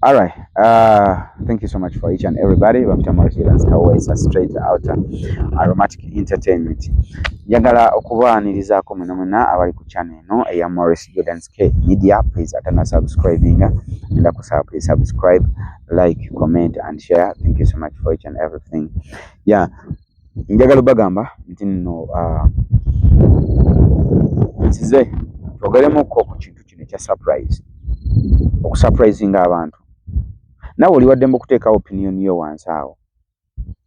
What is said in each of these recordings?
All right. Thank you so much for each and everybody. Bamita Morris Jordan's always a straight out aromatic entertainment. Yagala okubaanirizaako munomuna abali ku channel eno eya Morris Jordan's Media. Please atana subscribing. Nda kusaba please subscribe, like, comment and share. Thank you so much for each and everything. Yeah. Njagala bagamba nti nno nsize twogeremu ku kintu kino kya surprise. Okusurprisinga abantu. Nawe oli wadde mbukuteeka opinion yo wansi awo.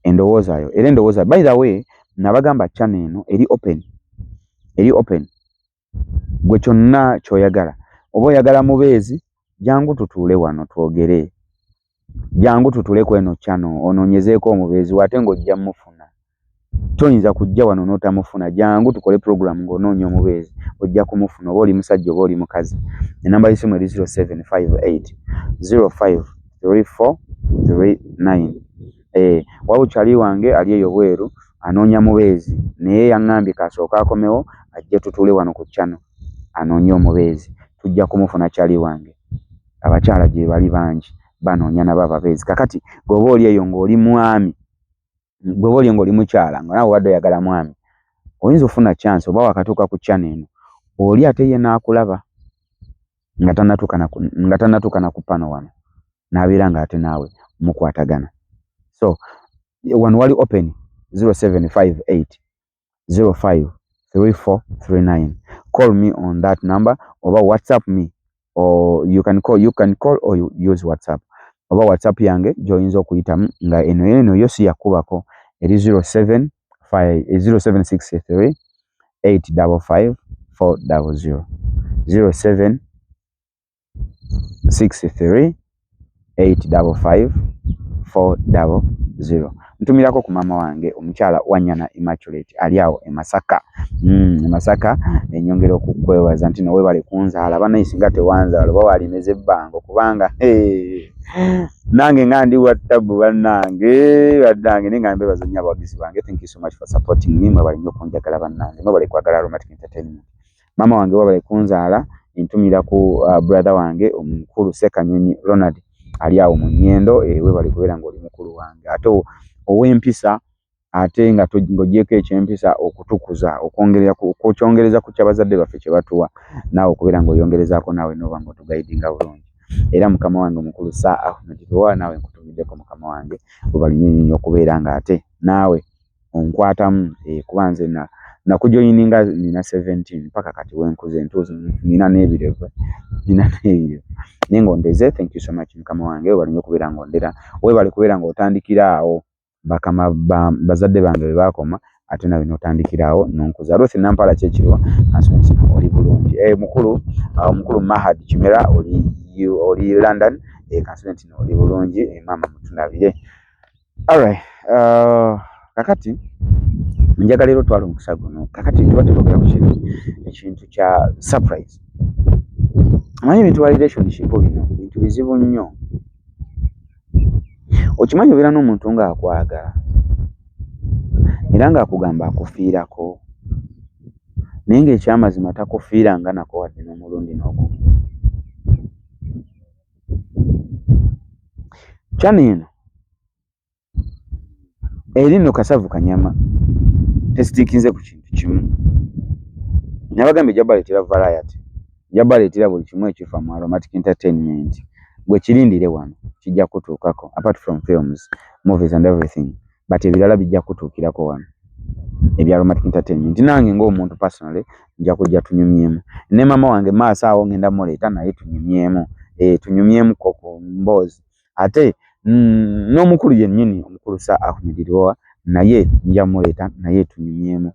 Endowooza yo. Era endowooza. By the way, nabagamba channel eno eri open. Eri open. Gwe kyonna ky'oyagala. Oba oyagala mubeezi, jangu tutuule wano twogere. Jangu tutuule ku eno channel onoonyezeeko omubeezi ate ng'ojja mufuna. Toyinza kujja wano n'otamufuna. Jangu tukole program ng'onoonya omubeezi. Ojja kumufuna oba oli musajja oba oli mukazi. Enamba y'essimu eri 0758 053439. Waliwo kyali wange ali eyo bweru anoonya mubeezi naye yaŋŋambye kasooka akomewo ajje tutuule wano ku channel anoonya omubeezi. Tujja kumufuna kyali wange. Abakyala gye bali bangi banoonya nabo ababeezi. Kakati gwe oli eyo ng'oli mwami, gwe oli ng'oli mukyala nga naawe wadde oyagala mwami, oyinza ofuna chance oba wakatuuka ku channel eno oli ate ye n'akulaba nga tannatuuka na ku pano wano n'abeera ng'ate naawe mukwatagana. So wano wali open 0758 053439. Call me on that number or WhatsApp me, or you can call or you use WhatsApp. Oba WhatsApp yange joyinza okuyitamu nga eno yo si yakubako eri 0763 855 400 0763 855 400. Ntumirako ku mama wange omukyala Wanyana Immaculate ali awo e Masaka. Masaka enyongera okukwebaza nti nowe bali kunzaala banayisinga tewanzaala oba walimeze ebbango kubanga nange nga ndi wattabu bannange baddange ninga mbebaza nnyo abawagizi bange. Thank you so much for supporting me. Mwe bali nnyo kunjagala bannange, mwe bali kwagala Aromatic Entertainment. Mama wange wabali kunzaala ntumira ku brother wange omukulu Sekanyonyi Ronald ali awo mu Nnyendo. We bali kubeera ng'oli mukulu wange ate ow'empisa ate nga ng'ogyeko ekyempisa okutukuza okwongereza ku kyabazadde baffe kye batuwa naawe okubeera ng'oyongerezaako naawe n'oba ng'otugaidinga bulungi. Era mukama wange omukulu Sir Ahmed Lwa naawe nkutumiddeko mukama wange bwe bali nnyo okubeera ng'ate naawe onkwatamu kuba nze nakujoyininga nina 17 paka kati wenkuze ntuuzi nina n'ebirevu naye ng'ondeze. Thank you so much mukama wange we bali nnyo okubeera ng'ondera we bali kubeera ng'otandikira awo bakama bazadde bange bwe baakoma ate nawe n'otandikira awo n'onkuza. Ruth Nampala kyekiriwa ansonzi oli bulungi. Mukulu Mahad Kimera oli London. Kansonzi oli bulungi. Mama mutundabire. Alright. Kakati njagala leero twala omukisa guno. Kakati tubadde twogera ku ekintu kya surprise. Amanyi ebintu bya relationship bino bintu bizibu nnyo. Okimanyi obeera n'omuntu ng'akwagala era ng'akugamba akufiirako naye ng'ekyamazima takufiiranga nako wadde n'omulundi n'ogumu. Channel eno eri nno Kasavu Kanyama tesitiikinze ku kintu kimu. Nabagambye jabaleetera variety, jabaleetera buli kimu ekifa mu Aromatic Entertainment. Gwe kirindire wano kijja kutuukako apart from films, movies and everything, but ebirala bijja kutuukirako wano ebya Aromatic Entertainment. Nange ng'omuntu personally nja kujja tunyumyemu ne mama wange maaso awo ngenda muleeta naye tunyumyemu. Tunyumyemu ku mboozi ate n'omukulu yennyini omukulu Sir Ahmed Lwa naye nja muleeta naye tunyumyemu